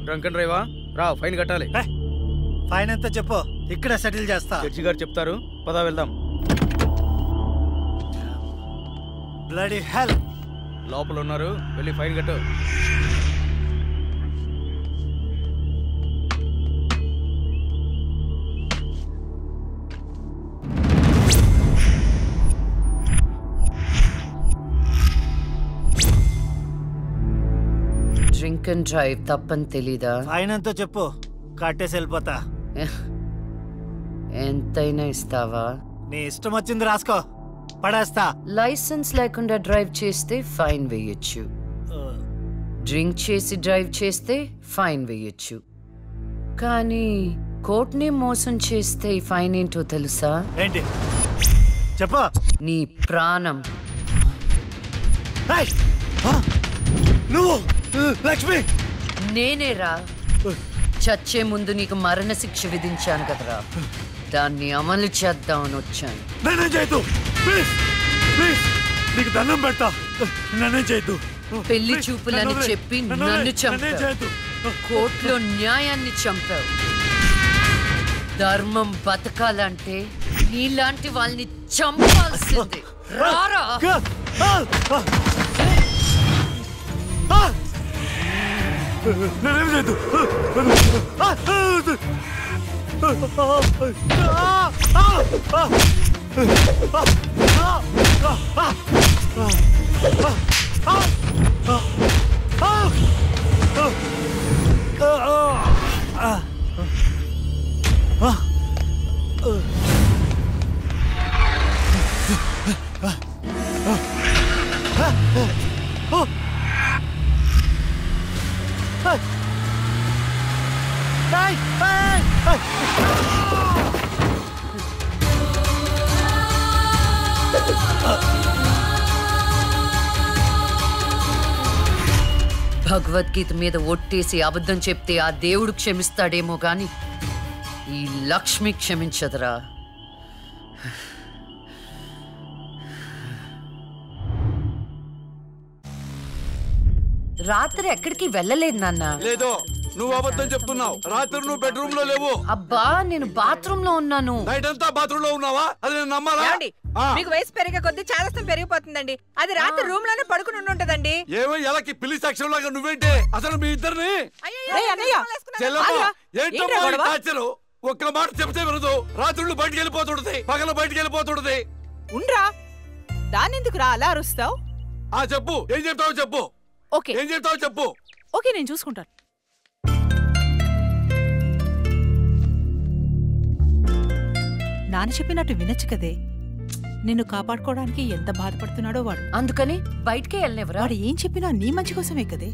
Drunk and డ్రైవా రా, fine కట్టాలి. Fine ఎంత చెప్పు, ఇక్కడ సెటిల్ చేస్తా. జడ్జి గారు చెప్తారు, పదా వెళ్దాం. బ్లడీ హెల్, లోపల ఉన్నారు, వెళ్ళి ఫైన్ కట్టు. డ్రింక్ అండ్ డ్రైవ్ తప్పని తెలీదా? ఫైన్ ఎంతో చెప్పు, కట్టేసి వెళ్ళిపోతా. ఎంతైనా ఇస్తావా? నీ ఇష్టం వచ్చింది రాసుకో, పడేస్తా. లైసెన్స్ లేకుండా డ్రైవ్ చేస్తే ఫైన్ వేయొచ్చు, డ్రింక్ చేసి డ్రైవ్ చేస్తే ఫైన్ వేయొచ్చు, కానీ కోర్టుని మోసం చేస్తే ఈ ఫైన్ ఏంటో తెలుసా? ఏంటి చెప్పు. నీ ప్రాణం. నువ్వు లక్ష్మి? నేనేరా, చచ్చే ముందు నీకు మరణ శిక్ష విధించాను కదరా, దాన్ని అమలు చేద్దామని వచ్చాను. నన్నేం చేయొద్దు ప్లీజ్, ప్లీజ్ నీకు దండం పెడతా, నన్నేం చేయొద్దు. పెళ్లి చూపులని చెప్పి నన్ను చంపావు, కోర్టులో న్యాయాన్ని చంపావు. ధర్మం బతకాలంటే నీలాంటి వాళ్ళని చంపాల్సిందే. రారా. నన్నేం చేయొద్దు. భగవద్గీత మీద ఒట్టేసి అబద్ధం చెప్తే ఆ దేవుడు క్షమిస్తాడేమో గాని ఈ లక్ష్మి క్షమించదురా. రాత్రి ఎక్కడికి వెళ్ళలేదు నాన్న. లేదు, నువ్వు అబద్ధం చెప్తున్నావు. రాత్రి నువ్వు బెడ్రూమ్ లో లేవు. అబ్బా, నేను బాత్రూమ్ లో ఉన్నాను. నైట్ అంతా బాత్రూమ్ లో ఉన్నావా? అది నేను నమ్మాలా? మీకు వయసు పెరిగే కొద్ది చాదస్తం పెరిగిపోతుందండి. అది రాత్రి రూమ్ లోనే పడుకుని ఉంటదండి. ఏమో ఎలాకి పిల్లి సాక్ష్యం లాగా నువ్వేంటి అసలు మీ ఇద్దరిని? ఒక్క మాట చెప్తే వినదు. రాత్రులు బయటికి వెళ్ళిపోతుంటది, పగల బయటికి వెళ్ళిపోతుంటది. ఉండ్రా, దాన్నెందుకు రా అలా అరుస్తావు? చెప్పు, ఏం చెప్తావు చెప్పు. ఓకే, ఏం చెప్తావు చెప్పు. ఓకే, నేను చూసుకుంటాను. నాన్న చెప్పినట్టు వినొచ్చు కదే. నిన్ను కాపాడుకోవడానికి ఎంత బాధపడుతున్నాడో వాడు. అందుకని బయటికే వెళ్ళనివ్వరా? వాడు ఏం చెప్పినా నీ మంచి కోసమే కదే.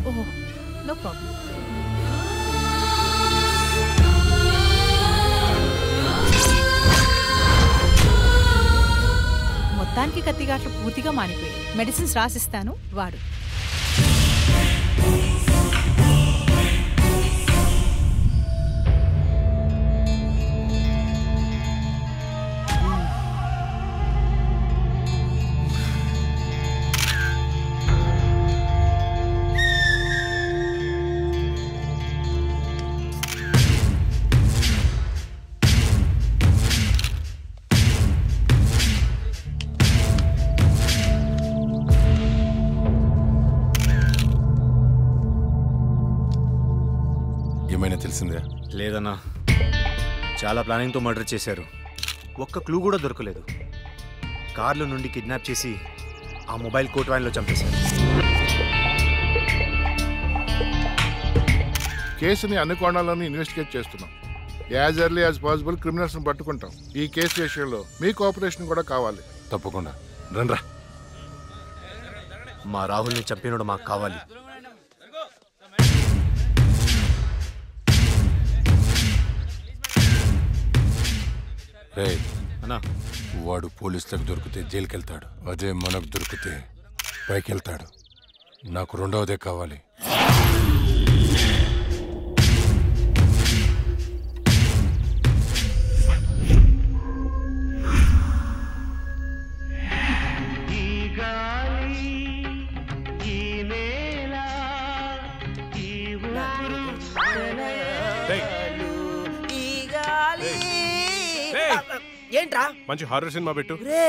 ఓహో, నో ప్రాబ్లం. మొత్తానికి కత్తిగాట్లు పూర్తిగా మానిపోయాయి. మెడిసిన్స్ రాసిస్తాను, వాడు. తెలిసిందే? లేదన్నా, చాలా ప్లానింగ్తో మర్డర్ చేశారు. ఒక్క క్లూ కూడా దొరకలేదు. కార్లో నుండి కిడ్నాప్ చేసి ఆ మొబైల్ కోట్ వ్యాన్లో చంపేశారు. కేసుని అన్ని కోణాల్లోనూ ఇన్వెస్టిగేట్ చేస్తున్నాం. యాజ్ ఎర్లీ యాజ్ పాసిబుల్ క్రిమినల్స్ని పట్టుకుంటాం. ఈ కేసు విషయంలో మీ కోఆపరేషన్ కూడా కావాలి. తప్పకుండా రండ్రా. మా రాహుల్ని చంపినోడు మాకు కావాలి. అన్నా, వాడు పోలీసులకు దొరికితే జైలుకి వెళ్తాడు. అదే మనకు దొరికితే పైకి వెళ్తాడు. నాకు రెండవదే కావాలి. ఏంట్రా మంచి హారర్ సినిమా పెట్టు. రే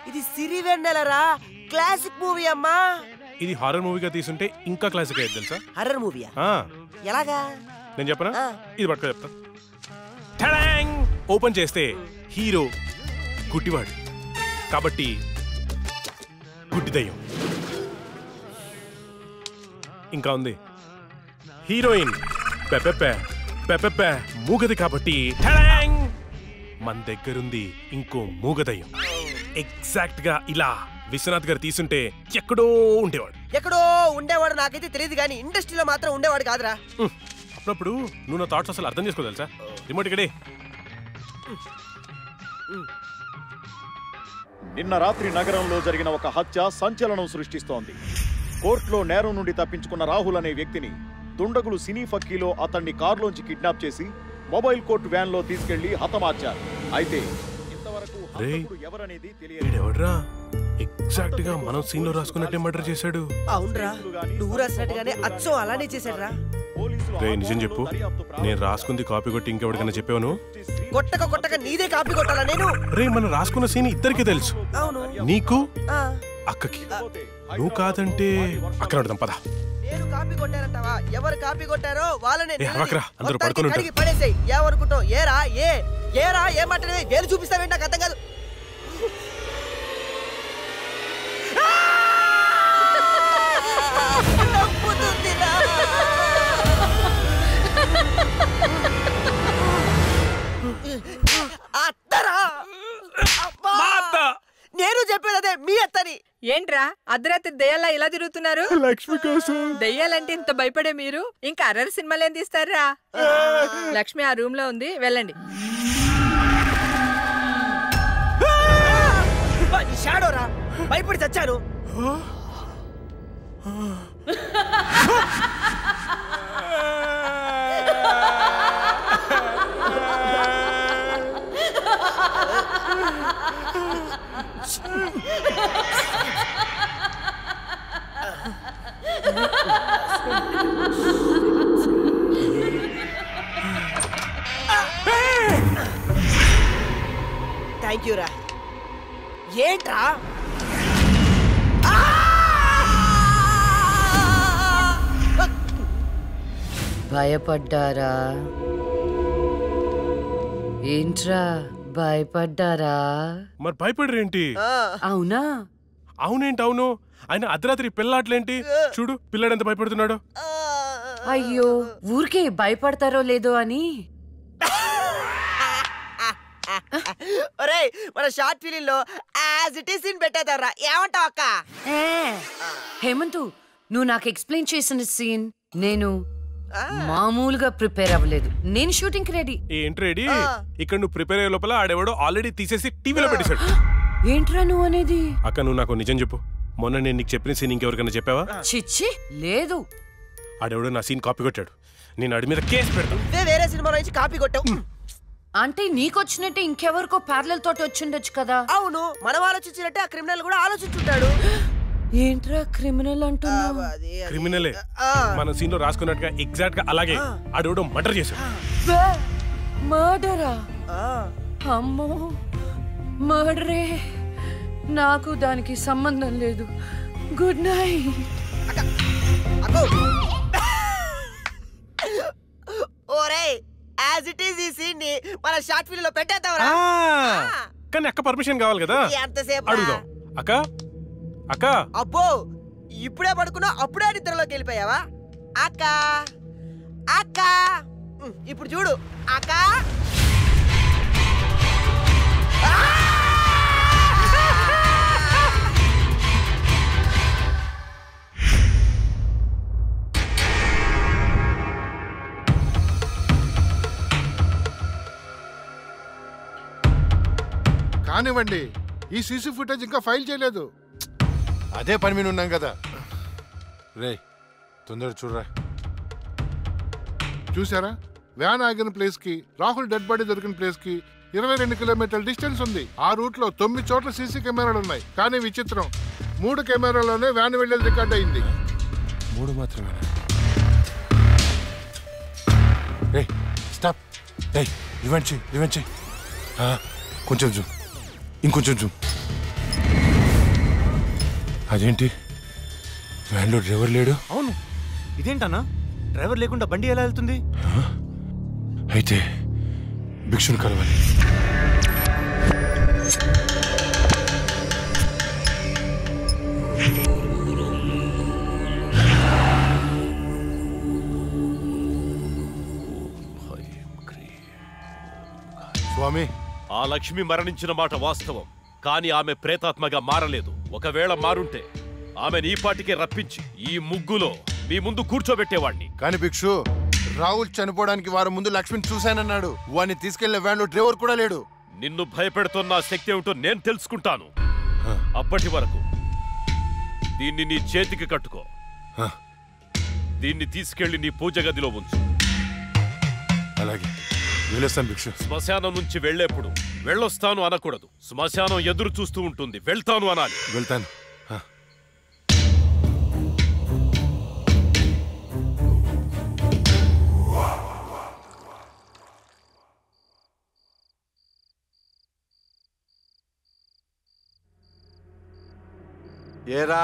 ఇది సిరివెన్నెలరా, క్లాసిక్ మూవీ అమ్మా. ఇది హారర్ మూవీగా తీసుంటే ఇంకా క్లాసిక్ అయ్యేది తెలుసా? హర్రర్ మూవీయా? ఆ, ఎలాగా? నేను చెప్పనా? ఇది పట్టుకో చెప్తా. ఠడాంగ్! ఓపెన్ చేస్తే హీరో గుడ్డివాడు కాబట్టి గుడ్డి దయ్యం. ఇంకా ఉంది హీరోయిన్ పెపెపె మూగది కాబట్టి ఠడాంగ్! మన దగ్గరుంది ఇంకో మూగదయ్యం. ఎగ్జాక్ట్ గా ఇలా విశ్వనాథ్ గారు తీసుంటే ఎక్కడో ఉండేవాడు. నాకైతే తెలియదు కానీ ఇండస్ట్రీలో మాత్రం ఉండేవాడు కాదురా. అప్పుడప్పుడు నువ్వు నా థాట్స్ అసలు అర్థం చేసుకో తెలుసా? రిమోట్ ఇక్కడే. నిన్న రాత్రి నగరంలో జరిగిన ఒక హత్య సంచలనం సృష్టిస్తోంది. కోర్టులో నేరం నుండి తప్పించుకున్న రాహుల్ అనే వ్యక్తిని దుండగులు సినీ ఫక్కీలో అతన్ని కారులోంచి కిడ్నాప్ చేసి మొబైల్ కోర్టు వ్యాన్ లో తీసుకెళ్లి హతమార్చారు. అయితే ఇంతవరకు ఎవరనేది తెలియదు. ఎగ్జాక్ట్ గా మనం సీన్ లో రాసుకున్నట్టే మర్డర్ చేశాడు. అవునరా, నువ్వు రాసినట్టుగానే అచ్చం అలానే చేశాడురా. రే నిజం చెప్పు, నేను రాసుకుంది కాపీ కొట్టి ఇంకెవరికైనా చెప్పాను? కొట్టక నీదే కాపీ కొట్టాలా నేను? రే మనం రాసుకున్న సీన్ ఇద్దరికి తెలుసు, అవును, నీకు అక్కకి. నువ్వు కాదంటే అక్కడ అడదాం పద. నేను కాపీ కొట్టారంటావా? ఎవరు కాపీ కొట్టారో వాళ్ళనే అందరూ పడుకొని పడేసాయి. ఏమనుకుంటావు? ఏరా ఏ మాట్లాడే వేలు చూపిస్తావేంటి? నాకు అర్థం కాదు. నేను చెప్పేది అదే, మీ అత్తని. ఏంట్రా అర్ధరాత్రి దెయ్యాలా ఇలా తిరుగుతున్నారు? లక్ష్మి కోసం. దెయ్యాలంటే ఇంత భయపడే మీరు ఇంకా అర్రర్ సినిమాలు ఏం తీస్తారా? లక్ష్మి ఆ రూమ్ లో ఉంది, వెళ్ళండి. షాడోరా, భయపడి చచ్చాను. థ్యాంక్ యూ రా. ఏంట్రా? భయపడ్డారా? ఏంట్రా భయపడ్డారా? మరి భయపడరేంటి? అవునా? అవునేంటి? అవును. ఆయన అర్ధరాత్రి పిల్లాట్లేంటి? చూడు పిల్లాడు ఎంత భయపడుతున్నాడు. అయ్యో, ఊరికే భయపడతారో లేదో అని. ఒరేయ్, మన షార్ట్ ఫిలిం లో యాజ్ ఇట్ ఈస్ సీన్ పెట్టేదారా, ఏమంటావు అక్క? హేమంతు, నువ్వు నాకు ఎక్స్ప్లెయిన్ చేసిన సీన్ నేను మామూలుగా ప్రిపేర్ అవ్వలేదు. నేను షూటింగ్ కి రెడీ. ఏంటి రెడీ? ఇక్కడ నువ్వు ప్రిపేర్ అయ్యే లోపల ఆడెవడో ఆల్రెడీ తీసేసి టీవీలో పెట్టేశాడు. ఏంట్రా నువ్వు అనేది? అక్క నువ్వు నాకు నిజం చెప్పు, మొన్న నేను నీకు చెప్పిన సీన్ ఇంకెవరికైనా చెప్పావా? చిచ్చి లేదు. ఆడెవడో నా సీన్ కాపీ కొట్టాడు. నేను ఆడి మీద కేసు పెడతాను. వేరే సినిమా నుంచి కాపీ కొట్టావు అంటే నీకొచ్చినట్టే ఇంకెవరికో ప్యారలల్ తోటి వచ్చిండొచ్చు కదా? అవును, మనం ఆలోచించినట్టే ఆ క్రిమినల్ కూడా ఆలోచించుంటాడు. ఏంట్రా క్రిమినల్ అంటున్నావు? క్రిమినలే. మన సీన్ లో రాసుకున్నట్టుగా ఎగ్జాక్ట్ గా అలాగే ఆడెవడో మర్డర్ చేశాడు. మర్డరా? అమ్మో, మర్డరే. నాకు దానికి సంబంధం లేదు. Good night. ఓరేయ్, యాజ్ ఇట్ ఈస్ ఈ సీన్ ని మన షార్ట్ ఫిల్మ్ లో పెట్టేద్దాంరా. కానీ అక్క పర్మిషన్ కావాలి కదా? ఎంతసేపు అడుగుదాం. అక్క అక్క. అబ్బో, ఇప్పుడే పడుకున్నా అప్పుడే నిద్రలోకి వెళ్ళిపోయావా? అక్క అక్క, ఇప్పుడు చూడు అక్క. కానివ్వండి, ఈ సీసీ ఫుటేజ్ ఇంకా ఫైల్ చేయలేదు. అదే పని మీద ఉన్నాం కదా. రే తొందరగా చూడరా. చూసారా, వ్యాన్ ఆగిన ప్లేస్ కి రాహుల్ డెడ్ బాడీ దొరికిన ప్లేస్ కి 22 కిలోమీటర్ల డిస్టెన్స్ ఉంది. ఆ రూట్ లో 9 చోట్ల సీసీ కెమెరాలు ఉన్నాయి. కానీ విచిత్రం, 3 కెమెరాల్లోనే వ్యాన్ వెళ్ళేది రికార్డ్ అయింది. 3 మాత్రమే. రే స్టాప్. రే రివెంజ్. కొంచెం జూమ్, ఇంకొంచెం జూమ్. అదేంటి వ్యాన్లో డ్రైవర్ లేడు? అవును, ఇదేంటన్నా డ్రైవర్ లేకుండా బండి ఎలా వెళ్తుంది? అయితే భిక్షుని కలవాలి. స్వామి, ఆ లక్ష్మి మరణించిన మాట వాస్తవం, కానీ ఆమె ప్రేతాత్మగా మారలేదు. ఒకవేళ మారుంటే ఆమెను ఈ పాటికే రప్పించి ఈ ముగ్గులో మీ ముందు కూర్చోబెట్టేవాణ్ణి. కాని భిక్షు, రాహుల్ చనిపోవడానికి వారం ముందు లక్ష్మిని చూశానన్నాడు. వాడిని తీసుకెళ్లే వ్యాన్లో డ్రైవర్ కూడా లేడు. నిన్ను భయపెడుతున్న శక్తి ఏమిటో నేను తెలుసుకుంటాను. అప్పటి వరకు దీన్ని నీ చేతికి కట్టుకో. దీన్ని తీసుకెళ్లి నీ పూజ గదిలో ఉంచు. అలాగే వెళ్ళొస్తాను భిక్షు. శ్మశానం నుంచి వెళ్లేప్పుడు వెళ్ళొస్తాను అనకూడదు. శ్మశానం ఎదురు చూస్తూ ఉంటుంది, వెళ్తాను అనాలి. వెళ్తాను. ఏరా,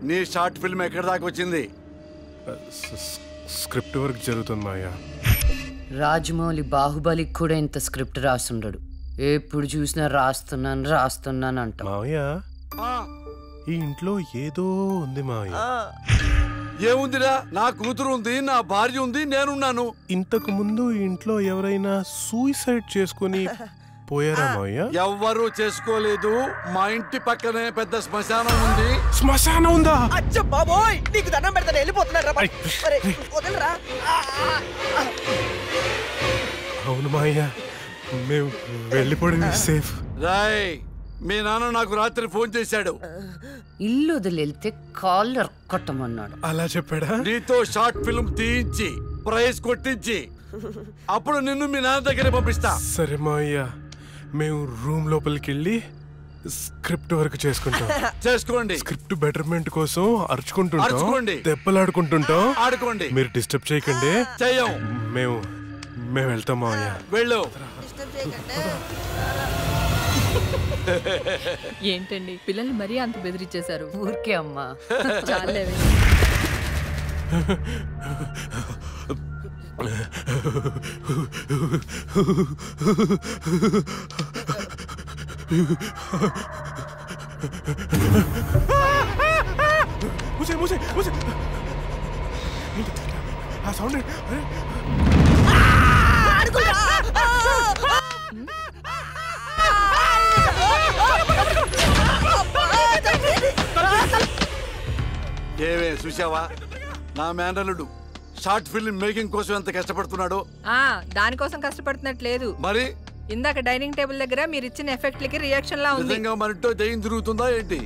నీ షార్ట్ ఫిల్మ్ ఎక్కడి దాకా వచ్చింది? స్క్రిప్ట్ వర్క్ జరుగుతుంది మాయా. రాజమౌళి బాహుబలికి కూడా ఇంత స్క్రిప్ట్ రాసుండడు. ఎప్పుడు చూసినా రాస్తున్నాను అంట. మావయ్య, ఈ ఇంట్లో ఏదో ఉంది మావయ్య. ఏముందిరా? నా కూతురు ఉంది, నా భార్య ఉంది, నేనున్నాను. ఇంతకు ముందు ఈ ఇంట్లో ఎవరైనా సూసైడ్ చేసుకుని పోయారా మావయ్య? ఎవ్వరూ చేసుకోలేదు. మా ఇంటి పక్కనే పెద్ద శ్మశానం ఉంది. శ్మశానం ఉందా? అచ్చ బాబోయ్, నీకు దండం పెడతాను, వెళ్ళిపోతున్నారా? వదలరా. అవును మావయ్య, మేము వెళ్ళిపోవడం సేఫ్. రాయ్, మీ నాన్న నాకు రాత్రి ఫోన్ చేశాడు. ఇల్లు వదిలేళ్తే కాళ్ళు కొట్టమన్నాడు. అలా చెప్పాడా? నీతో షార్ట్ ఫిల్మ్ తీయించి ప్రైజ్ కొట్టించి అప్పుడు నిన్ను మీ నాన్న దగ్గర పంపిస్తా. సరే మావయ్య, మేము రూమ్ లోపలికి వెళ్ళి స్క్రిప్ట్ వర్క్ చేసుకుంటాం. చేసుకోండి. స్క్రిప్ట్ బెటర్మెంట్ కోసం అరుచుకుంటుంటాం, అరుచుకోండి. దెబ్బలాడుకుంటుంటాం. ఆడుకోండి. మీరు డిస్టర్బ్ చేయకండి. చెయ్యం. మేము వెళ్తాం మావయ్య. వెళ్ళు. ఏంటండి పిల్లలు మరీ అంత బెదిరించేశారు? ఊరికే అమ్మా. చాలేవే. ఆ సౌండ్ ఏవే చూసావా, నా మేనల్లుడు షార్ట్ ఫిల్మ్ మేకింగ్ కోసం ఎంత కష్టపడుతున్నాడు. దానికోసం కష్టపడుతున్నట్లేదు. మరి ఇందాక డైనింగ్ టేబుల్ దగ్గర మీరు ఇచ్చిన ఎఫెక్ట్లకి రియాక్షన్ లా ఉంది. నిజంగా మనతో దయ్యం తిరుగుతుందా ఏంటి?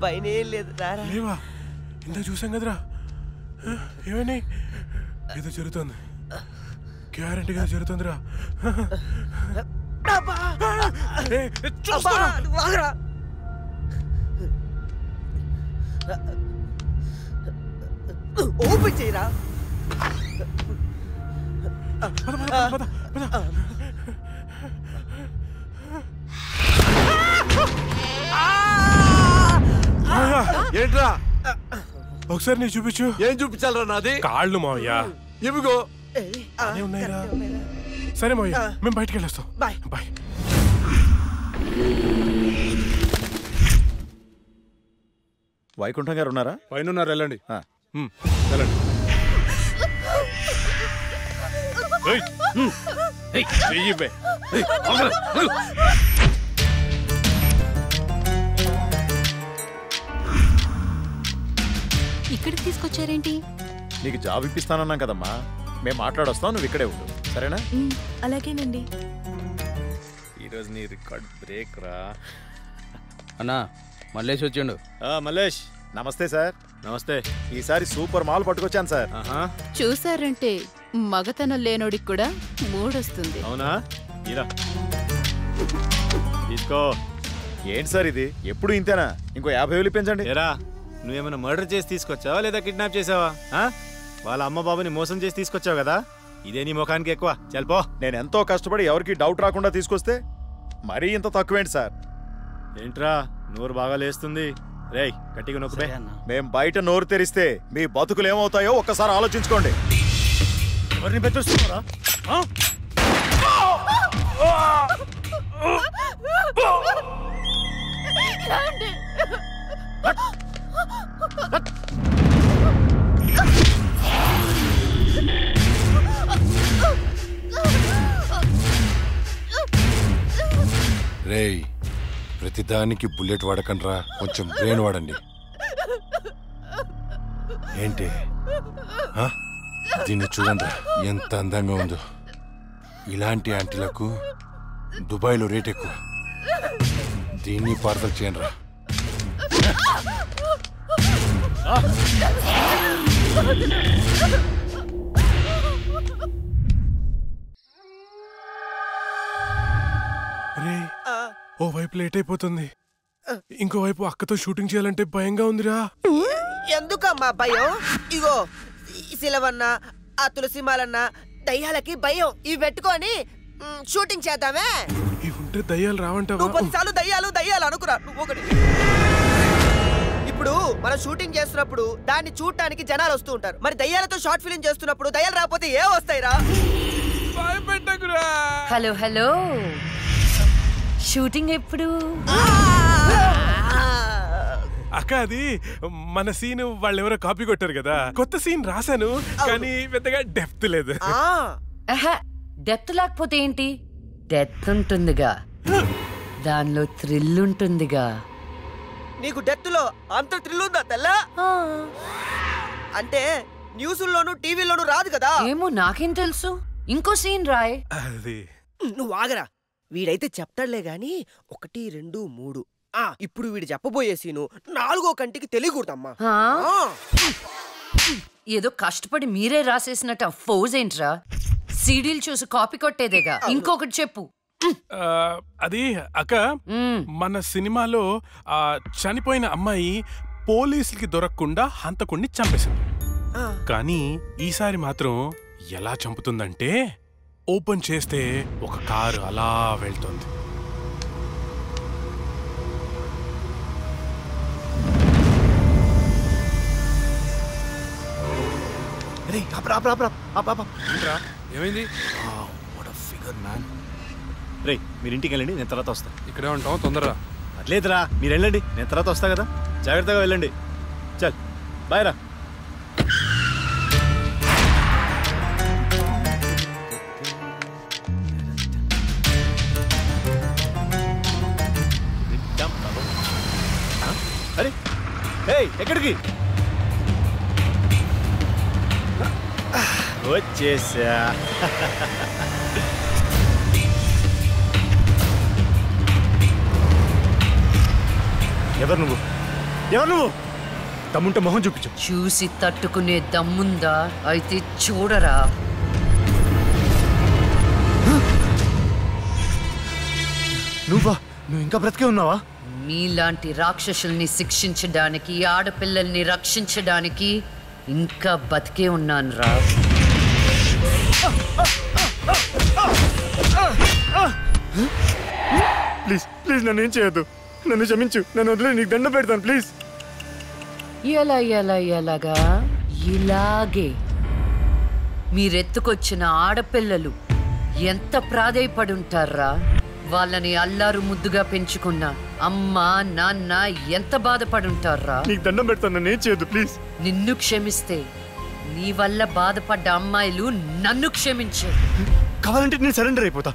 పైన ఏం లేదు. లేవా? ఇంత చూసాం కదరా. ఏమని? ఏదో జరుగుతుంది, గ్యారంటీగా జరుగుతుందిరా. ఓపెన్ చేయరా. ఏంట్రా? ఒకసారి నీ చూపించు. ఏం చూపించాలరా? నాది కాళ్ళు మావయ్య. ఇవిగో ఉన్నాయిరా. సరే మావయ్య, మేము బయటికి వెళ్ళొస్తాం. Bye bye. వైకుంఠం గారు ఉన్నారా? పైన ఉన్నారు, వెళ్ళండి. వెళ్ళండి. ఇక్కడికి తీసుకొచ్చారేంటి? నీకు జాబ్ ఇప్పిస్తానన్నాం కదమ్మా, మేము మాట్లాడొస్తాం, నువ్వు ఇక్కడే ఉండు, సరేనా? అలాగేనండి. ఈరోజు నీ రికార్డ్ బ్రేక్ రా. అన్నా మల్లేష్ వచ్చిండు. మల్లేష్, నమస్తే సార్. నమస్తే. ఈసారి సూపర్ మాల్ పట్టుకొచ్చాను సార్. చూసారంటే మగతనం లేనోడికి కూడా మూడొస్తుంది. అవునా? ఇరా తీసుకో. ఏంటి సార్ ఇది? ఎప్పుడు ఇంతేనా? ఇంకో 50,000 పెంచండి. ఎరా నువ్వేమైనా మర్డర్ చేసి తీసుకొచ్చావా లేదా కిడ్నాప్ చేసావా? వాళ్ళ అమ్మ బాబుని మోసం చేసి తీసుకొచ్చావు కదా, ఇదే నీ ముఖానికి ఎక్కువ. చల్పో. నేను ఎంతో కష్టపడి ఎవరికి డౌట్ రాకుండా తీసుకొస్తే మరీ ఇంత తక్కువేంటి సార్? ఏంట్రా నోరు బాగా లేస్తుంది? రేయ్ గట్టిగా నొక్కుపే. మేం బయట నోరు తెరిస్తే మీ బతుకులు ఏమవుతాయో ఒక్కసారి ఆలోచించుకోండి. ఎవరిని బెదిరిస్తున్నారా? రేయ్ ప్రతిదానికి బుల్లెట్ వాడకండ్రా, కొంచెం బ్రెయిన్ వాడండి. ఏంటి దీన్ని చూడండి ఎంత అందంగా ఉందో. ఇలాంటి ఆంటీలకు దుబాయ్లో రేట్ ఎక్కువ. దీన్ని పార్సల్ చేయండి రా. అరే ఓ వైపు లేట్ అయిపోతుంది, ఇంకో వైపు అక్కతో షూటింగ్ చేయాలంటే భయంగా ఉందిరా. ఎందుకమ్మా భయం? ఇగో శిలవన్న ఆ తులసిమాలన్న దయ్యాలకి భయం. ఇవి పెట్టుకొని షూటింగ్ చేద్దామే. ఇవి ఉంటే దయ్యాలు రావంటావా? 10 సార్లు దయ్యాలు దయ్యాలు అనుకురా నువ్వు ఒకటి. ఇప్పుడు మనం షూటింగ్ చేస్తున్నప్పుడు దాన్ని చూడటానికి జనాలు వస్తూ ఉంటారు. మరి దయ్యాలతో షార్ట్ ఫిలిం చేస్తున్నప్పుడు దయ్యాలు రాకపోతే ఏ వస్తాయిరా? హలో హలో, షూటింగ్ ఎప్పుడు? అక్క అది మన సీన్ వాళ్ళు ఎవరో కాపీ కొట్టారు కదా, కొత్త సీన్ రాశాను కానీ పెద్దగా డెప్త్ లేదు. డెప్త్ లేకపోతే ఏంటి? డెప్త్ ఉంటుందిగా, దానిలో థ్రిల్ ఉంటుందిగా. నీకు డెత్ లో అంత థ్రిల్ ఉందా తెల్లా? అంటే న్యూస్లోను టీవీలోను రాదు కదా. ఏమో నాకేం తెలుసు. ఇంకో సీన్ రాయ్. నువ్వు ఆగరా, వీడైతే చెప్తాడులే గాని 1 2 3. ఇప్పుడు వీడు చెప్పబోయే సీను 4వ కంటికి తెలియకూడదమ్మా. ఏదో కష్టపడి మీరే రాసేసినట్టు ఫోజ్ ఏంట్రా? సీడీలు చూసి కాపీ కొట్టేదేగా. ఇంకొకటి చెప్పు. అది అక్క మన సినిమాలో చనిపోయిన అమ్మాయి పోలీసులకి దొరకకుండా హంతకుణ్ణి చంపేసింది. కానీ ఈసారి మాత్రం ఎలా చంపుతుందంటే ఓపెన్ చేస్తే ఒక కారు అలా వెళ్తుంది. ఏమైంది? రే మీరు ఇంటికి వెళ్ళండి, నేను తర్వాత వస్తా. ఇక్కడే ఉంటాం, తొందరరా. లేదురా మీరు వెళ్ళండి, నేను తర్వాత వస్తా కదా. జాగ్రత్తగా వెళ్ళండి. చల్ బాయ్ రా. అరే ఎక్కడికి వచ్చేసా? ఎవరు నువ్వు? ఎవరు నువ్వు? దమ్ముంటే మొహం చూపించు. చూసి తట్టుకునే దమ్ముందా? అయితే చూడరా. నువ్వు ఇంకా బ్రతికే ఉన్నావా? మీలాంటి రాక్షసుల్ని శిక్షించడానికి, ఆడపిల్లల్ని రక్షించడానికి ఇంకా బతికే ఉన్నాను రా. ప్లీజ్ ప్లీజ్ నన్ను ఏం చేయొద్దు, నన్ను క్షమించు, నన్ను వదిలే, నీకు దండం పెడతాను ప్లీజ్. ఎలాగా? ఇలాగే మీరెత్తుకొచ్చిన ఆడపిల్లలు ఎంత ప్రాధేయపడుంటారా? వాళ్ళని అల్లారు ముద్దుగా పెంచుకున్న అమ్మ నాన్న ఎంత బాధపడుంటారా? నీకు దండం పెడతాను, నన్ను ఏం చేయొద్దు ప్లీజ్. నిన్ను క్షమిస్తే నీ వల్ల బాధపడ్డ అమ్మాయిలు నన్ను క్షమించు. కావాలంటే నేను సరెండర్ అయిపోతా.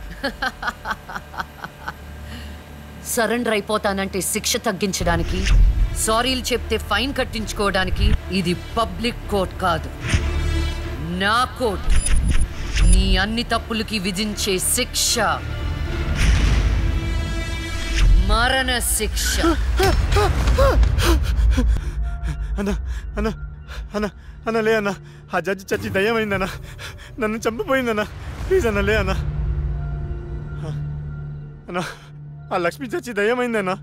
సరెండర్ అయిపోతానంటే శిక్ష తగ్గించడానికి, సారీలు చెప్తే ఫైన్ కట్టించుకోవడానికి. ఇది పబ్లిక్ కోర్ట్ కాదు, నా కోర్ట్. నీ అన్ని తప్పులకి విధించే శిక్ష మరణ శిక్ష. అన్నా అన్నా అన్నా అన్నా లే అన్నా ఆ జడ్జి చచ్చి దయ్యమైందన్నా, నన్ను చంపిపోయిందన్నా. ప్లీజ్ అన్న లే అన్నా. అన్నా ఆ లక్ష్మి చచ్చి దయ్యమైందన్నా.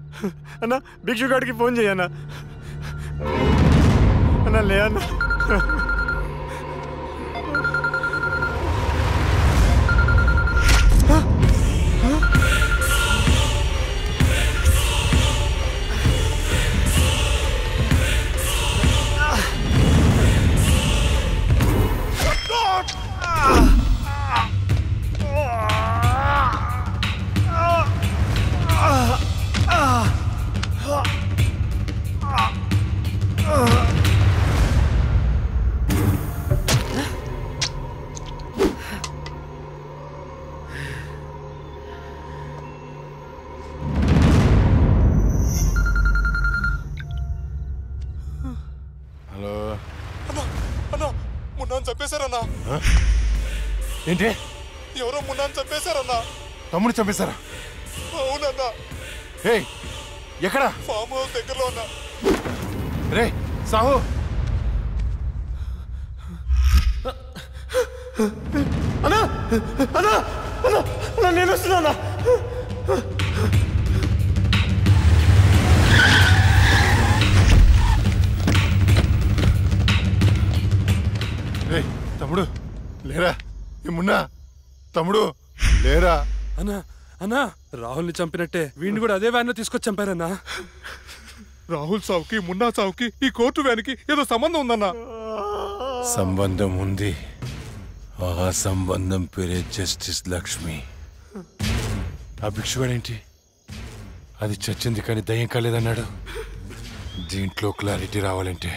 అన్నా భిక్షుగాడికి ఫోన్ చేయన్నా. అన్నా లే అన్నా. చంపేశారన్నా. ఏంటి? ఎవరో మున్నాను చంపేశారన్నా. తమ్ముడు చంపేశారా? అవునన్నా. రే ఎక్కడ? ఫామ్ హౌస్ దగ్గరలో ఉన్నా. రే సాహు, అన్నా అన్నా అన్నా అన్నా నేను వస్తున్నా. రే తమ్ముడు లేరా? ఏమున్నా తమ్ముడు లేరా? అన్నా అన్నా రాహుల్ని చంపినట్టే వీడిని కూడా అదే వ్యాన్ లో తీసుకొచ్చి చంపారన్నా. రాహుల్ సావుకి మున్నా సావుకి ఈ కోర్టు వ్యాన్కి ఏదో సంబంధం ఉందన్నా. సంబంధం ఉంది. ఆ సంబంధం పేరే జస్టిస్ లక్ష్మి. ఆ భిక్షువాడేంటి అది చచ్చింది కానీ దయ్యం కాలేదన్నాడు. దీంట్లో క్లారిటీ రావాలంటే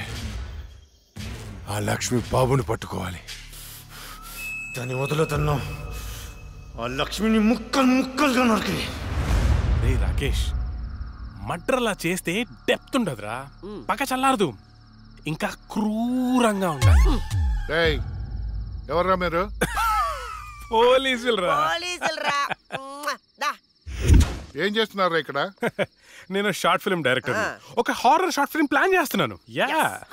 ఆ లక్ష్మి బాబుని పట్టుకోవాలి. దాన్ని వదులుతున్నా. ఆ లక్ష్మిని ముక్కలు ముక్కలుగా నరికి. రే రాకేష్, మర్డర్లా చేస్తే డెప్త్ ఉండదురా, పక్క చల్లారదు, ఇంకా క్రూరంగా ఉండాలి. ఎవర్రా మీరు? పోలీసులరా. ఏం చేస్తున్నారా ఇక్కడ? నేను షార్ట్ ఫిల్మ్ డైరెక్టర్. ఒక హారర్ షార్ట్ ఫిల్మ్ ప్లాన్ చేస్తున్నాను.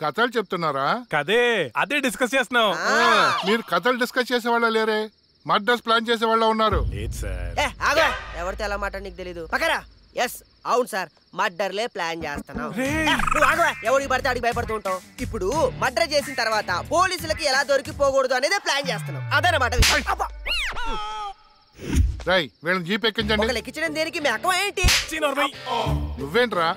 కథలు చెప్తున్నారా? కదే అదే డిస్కస్ చేస్తున్నాం. మీరు కథలు డిస్కస్ చేసే వాళ్ళ లేరే, మర్డర్స్ ప్లాన్ చేసే వాళ్ళ ఉన్నారు. ఎవరితో ఎలా మాట నీకు తెలీదు. పక్కరా. ఎస్ అవును సార్, మర్డర్లే ప్లాన్ చేస్తున్నాం. ఎవరికి పడితే అడిగి భయపడుతూ ఉంటాం. ఇప్పుడు మర్డర్ చేసిన తర్వాత పోలీసులకి ఎలా దొరికిపోకూడదు అనేది ప్లాన్ చేస్తున్నాం. అదనమాట. రై వీళ్ళని జీప్ ఎక్కించండి. ఎక్కించడం దేనికి? మీ అక్క ఏంటి? నువ్వేంట్రా?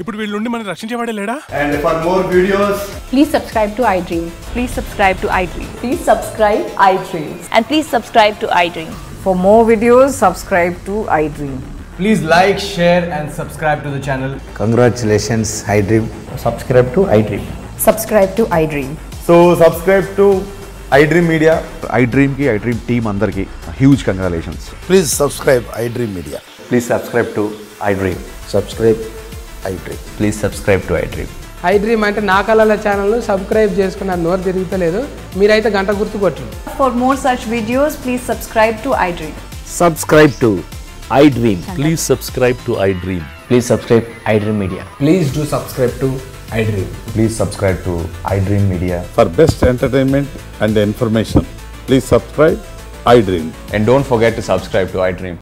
ఇప్పుడు వీళ్ళ నుండి మనం రక్షించేవాడే లేడా? And for more videos, please subscribe to iDream. Please subscribe to iDream. Please subscribe iDream. And please subscribe to iDream. For more videos, subscribe to iDream. Please like, share and subscribe to the channel. Congratulations, iDream. Subscribe to iDream. Subscribe to iDream. So subscribe to iDream Media. iDream ki iDream team andarki huge congratulations. Please subscribe iDream Media. Please subscribe to iDream. Subscribe iDream. Please subscribe to iDream. iDream అంటే నా కళల channel subscribe చేసుకున్న నోరు తిరుగుతలేదు. మీరైతే గంట గుర్తు కొట్టండి. For more such videos, please subscribe to iDream. Subscribe to iDream. Please subscribe to iDream. Please subscribe iDream Media. Please do subscribe to iDream. Please subscribe to iDream Media. For best entertainment and information, please subscribe iDream. And don't forget to subscribe to iDream.